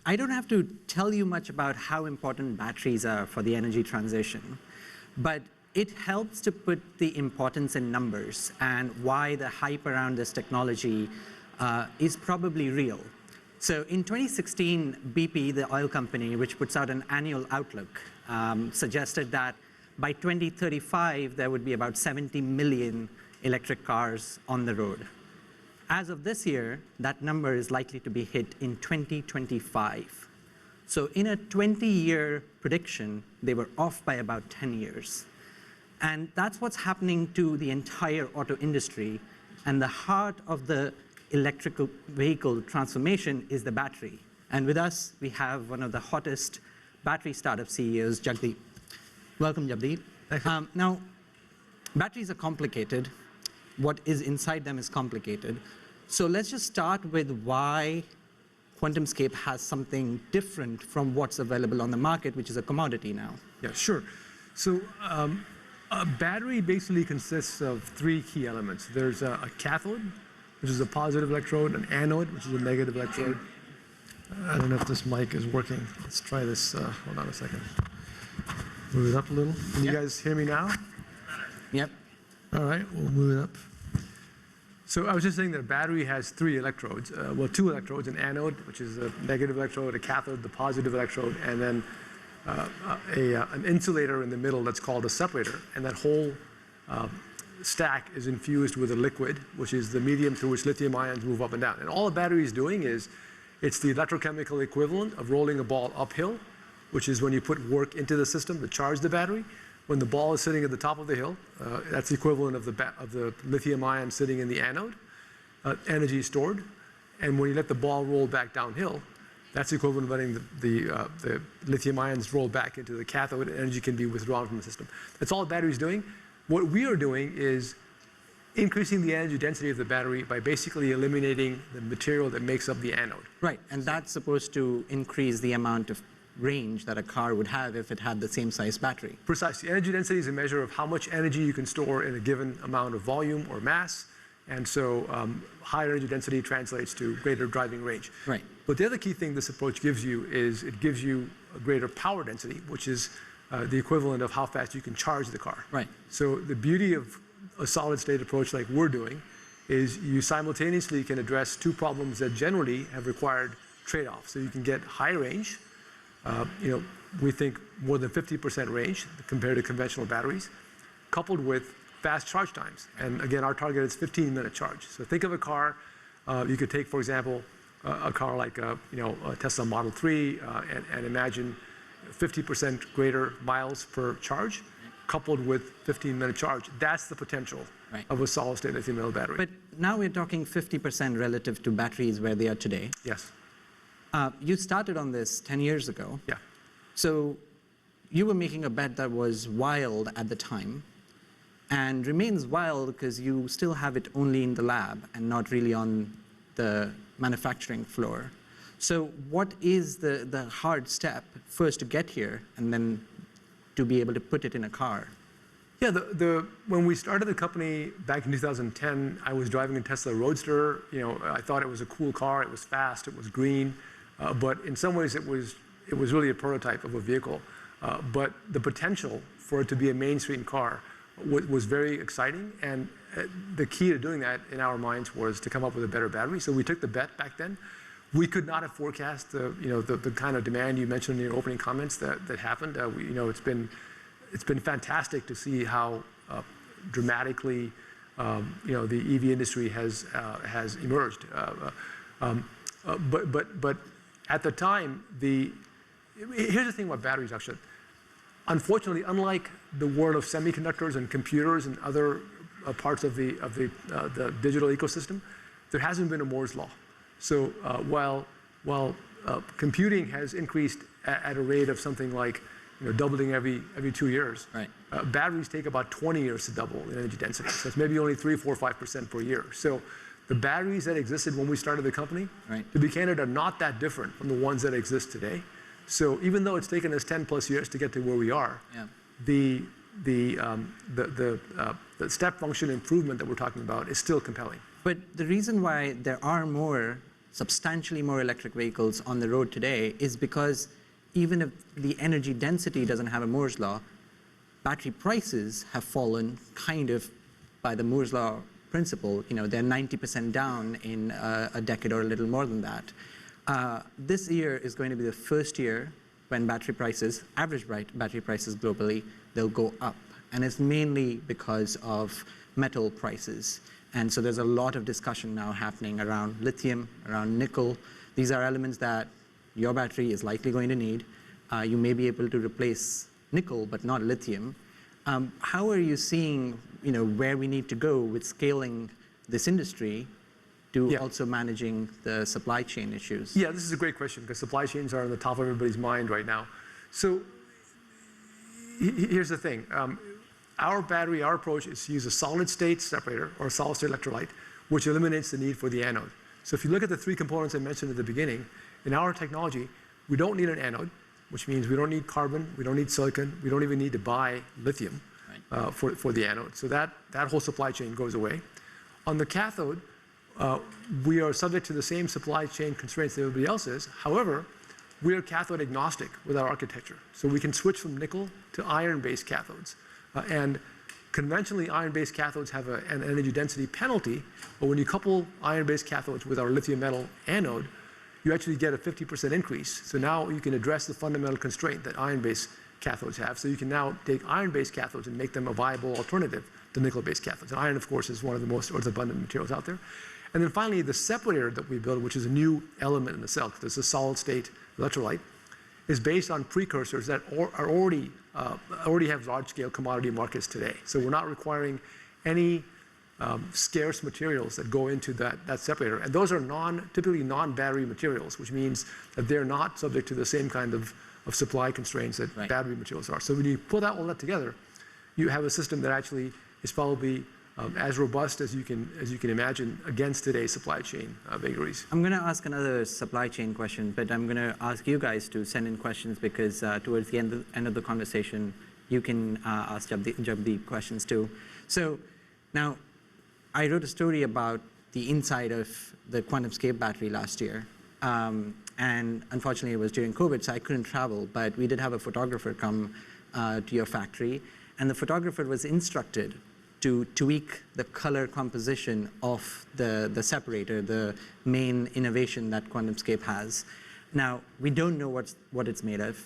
I don't have to tell you much about how important batteries are for the energy transition, but it helps to put the importance in numbers and why the hype around this technology is probably real. So in 2016, BP, the oil company, which puts out an annual outlook, suggested that by 2035, there would be about 70 million electric cars on the road. As of this year, that number is likely to be hit in 2025. So in a 20-year prediction, they were off by about 10 years. And that's what's happening to the entire auto industry. And the heart of the electrical vehicle transformation is the battery. And with us, we have one of the hottest battery startup CEOs, Jagdeep. Welcome, Jagdeep. Thank you. Now, batteries are complicated. What is inside them is complicated. So let's just start with why Quantumscape has something different from what's available on the market, which is a commodity now. Yeah, sure. So a battery basically consists of three key elements. There's a cathode, which is a positive electrode, an anode, which is a negative electrode. I don't know if this mic is working. Let's try this. Hold on a second. Move it up a little. Can you guys hear me now? Yep. All right, we'll move it up. So I was just saying that a battery has three electrodes. Well, two electrodes, an anode, which is a negative electrode, a cathode, the positive electrode, and then an insulator in the middle that's called a separator. And that whole stack is infused with a liquid, which is the medium through which lithium ions move up and down. And all a battery is doing is, it's the electrochemical equivalent of rolling a ball uphill, which is when you put work into the system to charge the battery. When the ball is sitting at the top of the hill, that's the equivalent of the lithium ion sitting in the anode. Energy is stored. And when you let the ball roll back downhill, that's the equivalent of letting the lithium ions roll back into the cathode, and energy can be withdrawn from the system. That's all the battery is doing. What we are doing is increasing the energy density of the battery by basically eliminating the material that makes up the anode. Right, and that's supposed to increase the amount of range that a car would have if it had the same size battery. Precisely. Energy density is a measure of how much energy you can store in a given amount of volume or mass. And so higher energy density translates to greater driving range. Right. But the other key thing this approach gives you is it gives you a greater power density, which is the equivalent of how fast you can charge the car. Right. So the beauty of a solid state approach like we're doing is you simultaneously can address two problems that generally have required trade-offs. So you can get high range, we think more than 50% range compared to conventional batteries, coupled with fast charge times. And again, our target is 15-minute charge. So think of a car, you could take, for example, a car like a Tesla Model 3 and imagine 50% greater miles per charge, coupled with 15-minute charge. That's the potential of a solid-state lithium-metal battery. But now we're talking 50% relative to batteries where they are today. Yes. You started on this 10 years ago. Yeah. So you were making a bet that was wild at the time and remains wild because you still have it only in the lab and not really on the manufacturing floor. So what is the hard step first to get here and then to be able to put it in a car? Yeah, when we started the company back in 2010, I was driving a Tesla Roadster. I thought it was a cool car. It was fast. It was green. But in some ways, it was really a prototype of a vehicle. But the potential for it to be a mainstream car was very exciting. And the key to doing that in our minds was to come up with a better battery. So we took the bet back then. We could not have forecast the kind of demand you mentioned in your opening comments that happened. It's been fantastic to see how dramatically the EV industry has emerged. But at the time, here's the thing about batteries, Akshat. Unfortunately, unlike the world of semiconductors and computers and other parts of the digital ecosystem, there hasn't been a Moore's law. So while computing has increased at a rate of something like doubling every 2 years, right. Batteries take about 20 years to double in energy density. So it's maybe only 3, 4, 5% per year. So the batteries that existed when we started the company, right. to be candid, are not that different from the ones that exist today. So even though it's taken us 10 plus years to get to where we are, yeah. the step function improvement that we're talking about is still compelling. But the reason why there are more substantially more electric vehicles on the road today is because even if the energy density doesn't have a Moore's law, battery prices have fallen kind of by the Moore's law principle. You know, they're 90% down in a decade or a little more than that. This year is going to be the first year when battery prices, average battery prices globally, they'll go up. And it's mainly because of metal prices. And so there's a lot of discussion now happening around lithium, around nickel. These are elements that your battery is likely going to need. You may be able to replace nickel, but not lithium. How are you seeing, you know, where we need to go with scaling this industry to also managing the supply chain issues? Yeah, this is a great question because supply chains are on the top of everybody's mind right now. So here's the thing. Our approach is to use a solid state separator or a solid state electrolyte, which eliminates the need for the anode. So if you look at the three components I mentioned at the beginning, in our technology, we don't need an anode, which means we don't need carbon, we don't need silicon, we don't even need to buy lithium for the anode. So that whole supply chain goes away. On the cathode, we are subject to the same supply chain constraints that everybody else is. However, we are cathode agnostic with our architecture. So we can switch from nickel to iron-based cathodes. And conventionally, iron-based cathodes have an energy density penalty, but when you couple iron-based cathodes with our lithium metal anode, you actually get a 50% increase. So now you can address the fundamental constraint that iron-based cathodes have. So you can now take iron-based cathodes and make them a viable alternative to nickel-based cathodes. And iron, of course, is one of the most abundant materials out there. And then finally, the separator that we build, which is a new element in the cell, because it's a solid-state electrolyte, is based on precursors that already have large-scale commodity markets today. So we're not requiring any scarce materials that go into that separator. And those are typically non-battery materials, which means that they're not subject to the same kind of supply constraints that battery materials are. So when you put all that together, you have a system that actually is probably as robust as you can imagine against today's supply chain vagaries. I'm going to ask another supply chain question, but I'm going to ask you guys to send in questions because towards the end of the conversation, you can ask Jagdeep questions too. So now, I wrote a story about the inside of the Quantumscape battery last year. And unfortunately, it was during COVID, so I couldn't travel. But we did have a photographer come to your factory. And the photographer was instructed to tweak the color composition of the separator, the main innovation that Quantumscape has. Now, we don't know what it's made of.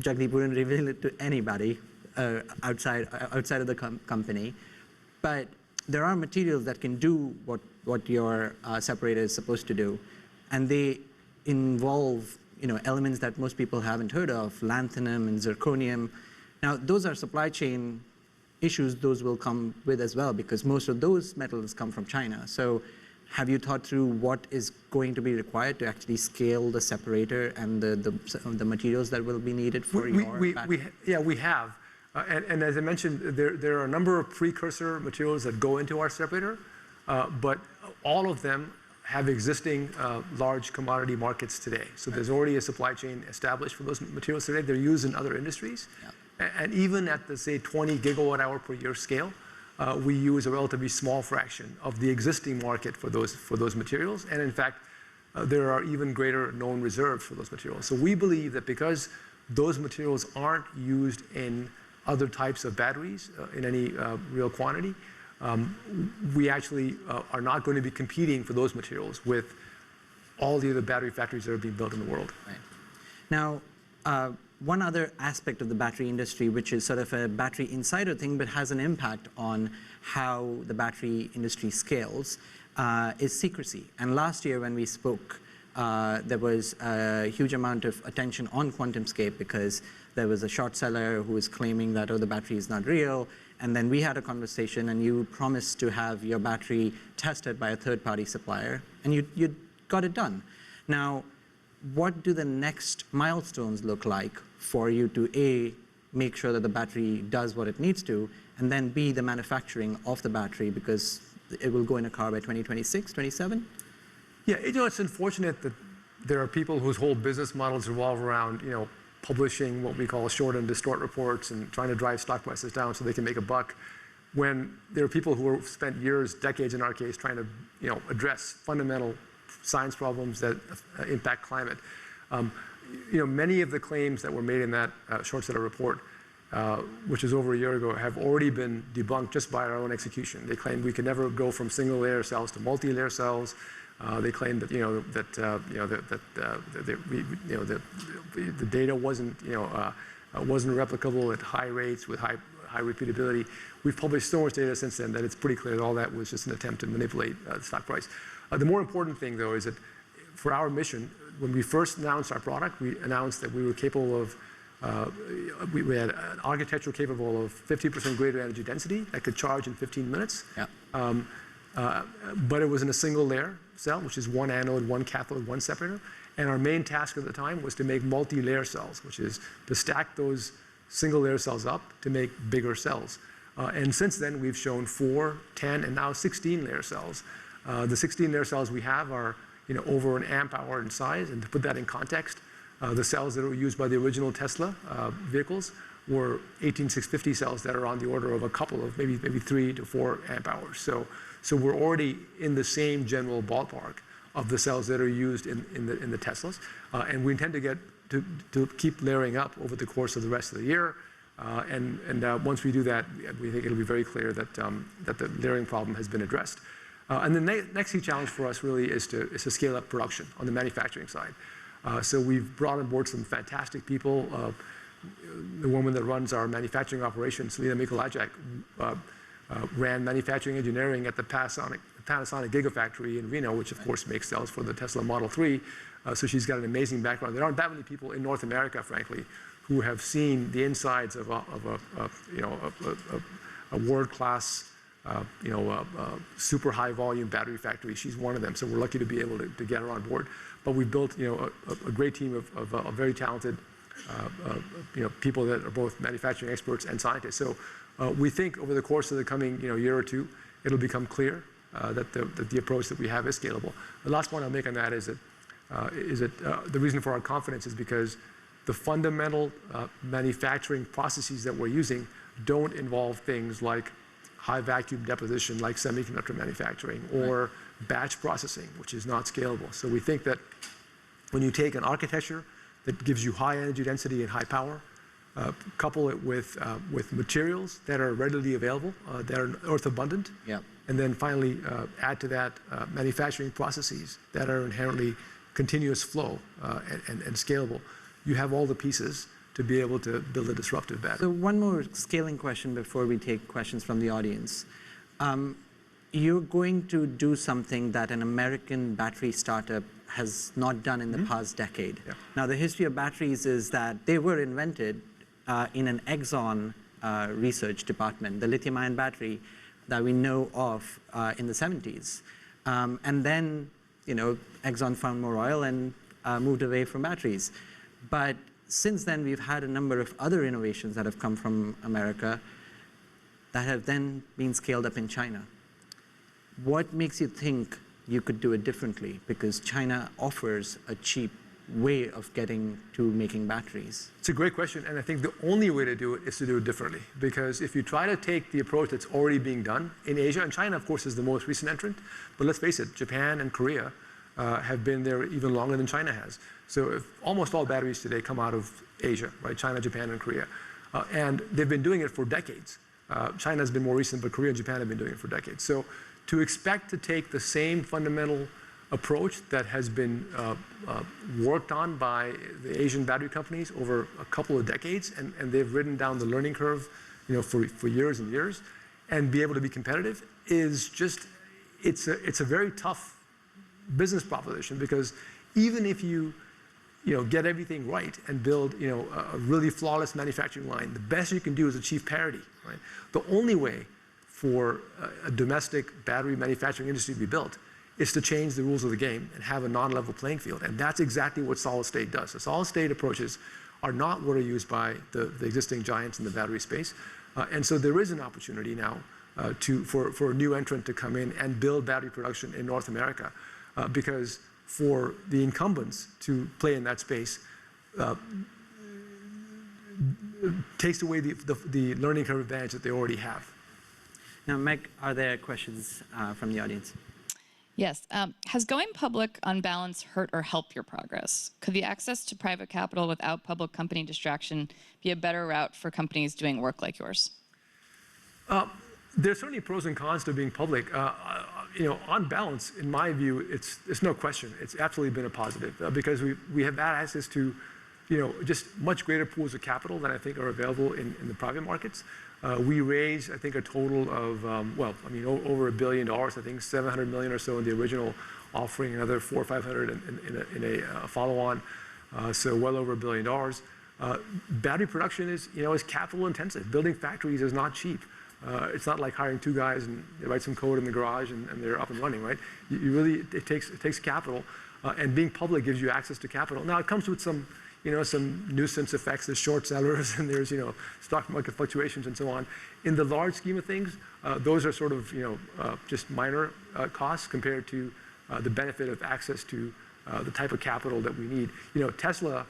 Jagdeep wouldn't reveal it to anybody outside of the company. But there are materials that can do what your separator is supposed to do. And they involve elements that most people haven't heard of, lanthanum and zirconium. Now, those are supply chain issues those will come with as well, because most of those metals come from China. So have you thought through what is going to be required to actually scale the separator and the materials that will be needed for your battery? Yeah, we have. And as I mentioned, there are a number of precursor materials that go into our separator, but all of them have existing large commodity markets today. So there's already a supply chain established for those materials today. They're used in other industries. Yeah. And even at the, say, 20 gigawatt hour per year scale, we use a relatively small fraction of the existing market for those materials. And in fact, there are even greater known reserves for those materials. So we believe that because those materials aren't used in other types of batteries in any real quantity, we actually are not going to be competing for those materials with all the other battery factories that are being built in the world. Right. Now, one other aspect of the battery industry, which is sort of a battery insider thing, but has an impact on how the battery industry scales, is secrecy. And last year when we spoke, there was a huge amount of attention on Quantumscape because there was a short seller who was claiming that, oh, the battery is not real. And then we had a conversation and you promised to have your battery tested by a third-party supplier, and you got it done. Now, what do the next milestones look like for you to A, make sure that the battery does what it needs to, and then B, the manufacturing of the battery, because it will go in a car by 2026, 27? Yeah, it's unfortunate that there are people whose whole business models revolve around, publishing what we call short and distort reports and trying to drive stock prices down so they can make a buck, when there are people who have spent years, decades in our case, trying to, address fundamental science problems that impact climate. Many of the claims that were made in that short seller report, which was over a year ago, have already been debunked just by our own execution. They claimed we could never go from single layer cells to multi-layer cells. They claimed that the data wasn't replicable at high rates with high repeatability. We've published so much data since then that it's pretty clear that all that was just an attempt to manipulate the stock price. The more important thing, though, is that for our mission, when we first announced our product, we announced that we were capable of, we had an architecture capable of 50% greater energy density that could charge in 15 minutes. Yeah. But it was in a single layer cell, which is one anode, one cathode, one separator. And our main task at the time was to make multi-layer cells, which is to stack those single layer cells up to make bigger cells. And since then, we've shown 4, 10, and now 16 layer cells. The 16 layer cells we have are over an amp hour in size. And to put that in context, the cells that were used by the original Tesla vehicles were 18650 cells that are on the order of a couple of maybe 3 to 4 amp hours. So we're already in the same general ballpark of the cells that are used in the Teslas. And we intend to keep layering up over the course of the rest of the year. And once we do that, we think it'll be very clear that the layering problem has been addressed. And the next key challenge for us really is to scale up production on the manufacturing side. So we've brought on board some fantastic people. The woman that runs our manufacturing operations, Selena Mikolajczak, ran manufacturing engineering at the Panasonic Gigafactory in Reno, which of course makes cells for the Tesla Model 3. So she's got an amazing background. There aren't that many people in North America, frankly, who have seen the insides of a world-class, super high volume battery factory. She's one of them. So we're lucky to be able to get her on board. But we've built a great team of very talented people that are both manufacturing experts and scientists. So we think over the course of the coming year or two, it'll become clear that the approach that we have is scalable. The last point I'll make on that is that the reason for our confidence is because the fundamental manufacturing processes that we're using don't involve things like high vacuum deposition like semiconductor manufacturing or batch processing, which is not scalable. So we think that when you take an architecture that gives you high energy density and high power, couple it with materials that are readily available, that are earth abundant, and then finally add to that manufacturing processes that are inherently continuous flow and scalable, you have all the pieces to be able to build a disruptive battery. So one more scaling question before we take questions from the audience. You're going to do something that an American battery startup has not done in the past decade. Yeah. Now, the history of batteries is that they were invented in an Exxon research department, the lithium-ion battery that we know of in the 70s. And then, Exxon found more oil and moved away from batteries. But since then, we've had a number of other innovations that have come from America that have then been scaled up in China. What makes you think you could do it differently? Because China offers a cheap way of getting to making batteries. It's a great question, and I think the only way to do it is to do it differently. Because if you try to take the approach that's already being done in Asia, and China, of course, is the most recent entrant, but let's face it, Japan and Korea have been there even longer than China has. So if almost all batteries today come out of Asia, right? China, Japan, and Korea. And they've been doing it for decades. China's been more recent, but Korea and Japan have been doing it for decades. So to expect to take the same fundamental approach that has been worked on by the Asian battery companies over a couple of decades, and they've ridden down the learning curve for years and years, and be able to be competitive is just, it's a very tough business proposition, because even if you get everything right and build a really flawless manufacturing line, the best you can do is achieve parity, right? The only way for a domestic battery manufacturing industry to be built is to change the rules of the game and have a non-level playing field. And that's exactly what solid state does. The solid state approaches are not what are used by the existing giants in the battery space. And so there is an opportunity now for a new entrant to come in and build battery production in North America. Because for the incumbents to play in that space takes away the learning curve advantage that they already have. Now, Meg, are there questions from the audience? Yes. Has going public on balance hurt or help your progress? Could the access to private capital without public company distraction be a better route for companies doing work like yours? There's certainly pros and cons to being public. On balance, in my view, it's no question. It's absolutely been a positive because we have had access to, just much greater pools of capital than I think are available in the private markets. We raised, I think, a total of, over $1 billion. I think 700 million or so in the original offering, another 400 or 500 in a follow-on. So well over $1 billion. Battery production is capital intensive. Building factories is not cheap. It's not like hiring two guys and they write some code in the garage and they're up and running, right? It takes capital, and being public gives you access to capital. Now it comes with some nuisance effects. There's short sellers and there's stock market fluctuations and so on. In the large scheme of things, those are sort of just minor costs compared to the benefit of access to the type of capital that we need. Tesla.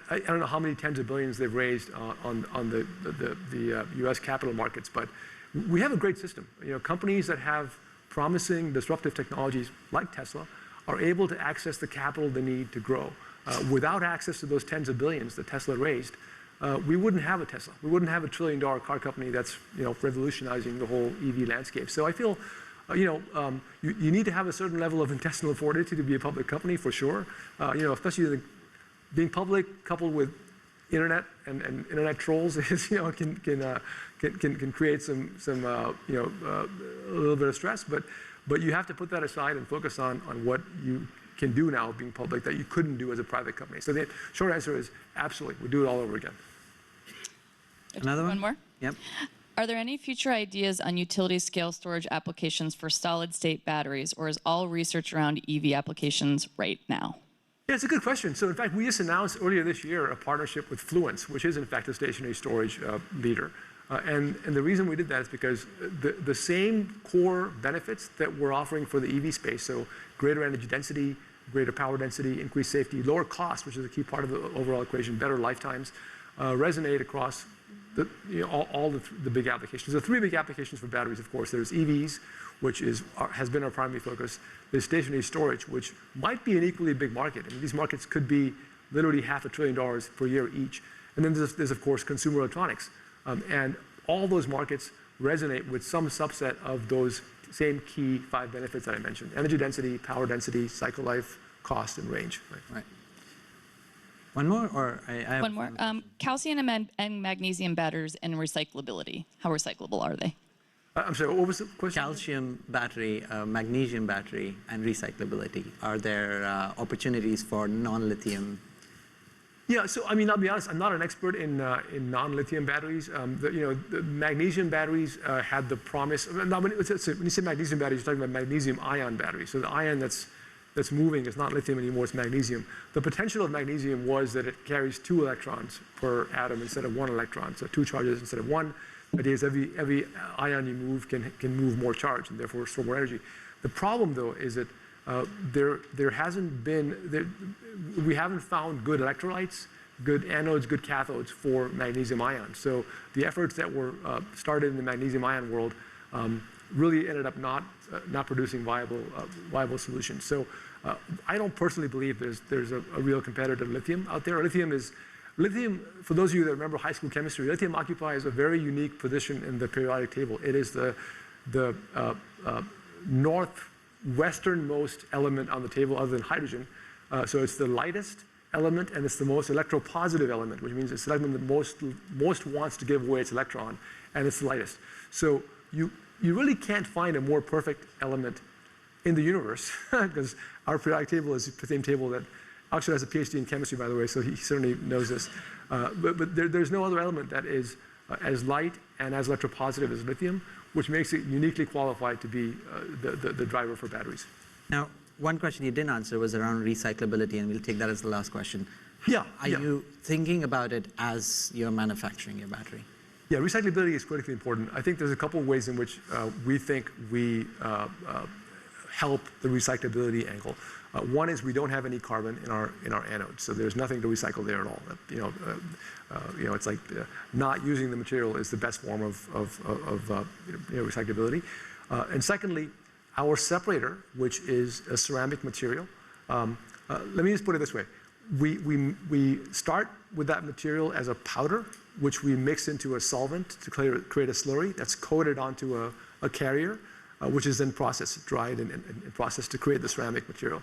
I don't know how many tens of billions they've raised on the U.S. capital markets, but we have a great system. Companies that have promising disruptive technologies like Tesla are able to access the capital they need to grow. Without access to those tens of billions that Tesla raised, we wouldn't have a Tesla. We wouldn't have a $1 trillion car company that's revolutionizing the whole EV landscape. So I feel you need to have a certain level of intestinal fortitude to be a public company for sure. Especially being public coupled with internet and internet trolls is can create some a little bit of stress, but you have to put that aside and focus on what you can do now being public that you couldn't do as a private company. So the short answer is absolutely, we'll do it all over again. Another one? One more? Yep. Are there any future ideas on utility scale storage applications for solid state batteries, or is all research around EV applications right now? Yeah, it's a good question. So in fact, we just announced earlier this year a partnership with Fluence, which is in fact a stationary storage leader. And the reason we did that is because the same core benefits that we're offering for the EV space, so greater energy density, greater power density, increased safety, lower cost, which is a key part of the overall equation, better lifetimes, resonate across all the big applications. There are three big applications for batteries, of course. There's EVs, which has been our primary focus. There's stationary storage, which might be an equally big market. I mean, these markets could be literally $500 billion per year each. And then there's of course, consumer electronics. And all those markets resonate with some subset of those same key 5 benefits that I mentioned: energy density, power density, cycle life, cost, and range. Right. One more, or I have one more. Calcium and magnesium batteries and recyclability. How recyclable are they? I'm sorry, what was the question? Calcium battery, magnesium battery, and recyclability. Are there opportunities for non-lithium? Yeah, so I mean, I'll be honest, I'm not an expert in non-lithium batteries. The magnesium batteries had the promise. Now, when you say magnesium batteries, you're talking about magnesium ion batteries. So the ion that's moving is not lithium anymore, it's magnesium. The potential of magnesium was that it carries 2 electrons per atom instead of 1 electron, so 2 charges instead of 1. The idea is every ion you move can move more charge and therefore store more energy. The problem, though, is that we haven't found good electrolytes, good anodes, good cathodes for magnesium ions. So the efforts that were started in the magnesium ion world really ended up not producing viable solutions. So I don't personally believe there's a real competitor to lithium out there. Lithium, for those of you that remember high school chemistry, lithium occupies a very unique position in the periodic table. It is the northwesternmost element on the table other than hydrogen. So it's the lightest element and it's the most electropositive element, which means it's the element that most wants to give away its electron, and it's the lightest. So you really can't find a more perfect element in the universe because our periodic table is the same table that Akshat has a PhD in chemistry, by the way, so he certainly knows this. But there's no other element that is as light and as electropositive as lithium, which makes it uniquely qualified to be the driver for batteries. Now, one question you didn't answer was around recyclability, and we'll take that as the last question. Are you thinking about it as you're manufacturing your battery? Yeah, recyclability is critically important. I think there's a couple of ways in which we think we help the recyclability angle. One is we don't have any carbon in our anode, so there's nothing to recycle there at all. It's like not using the material is the best form of recyclability. And secondly, Our separator, which is a ceramic material, let me just put it this way. We start with that material as a powder, which we mix into a solvent to create a slurry that's coated onto a carrier, which is then processed, dried and processed to create the ceramic material.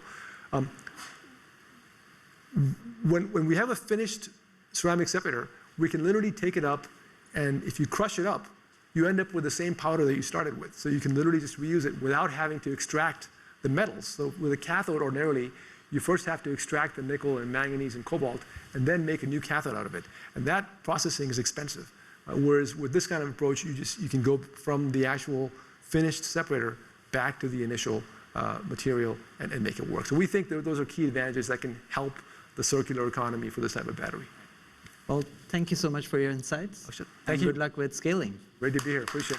When we have a finished ceramic separator, we can literally take it up, and if you crush it up, you end up with the same powder that you started with. So you can literally just reuse it without having to extract the metals. So with a cathode, ordinarily, you first have to extract the nickel and manganese and cobalt, and then make a new cathode out of it. And that processing is expensive. Whereas with this kind of approach, you can go from the actual finished separator back to the initial material and make it work. So we think that those are key advantages that can help the circular economy for this type of battery. Well, thank you so much for your insights. Akshat, and thank you. Good luck with scaling. Great to be here. Appreciate it.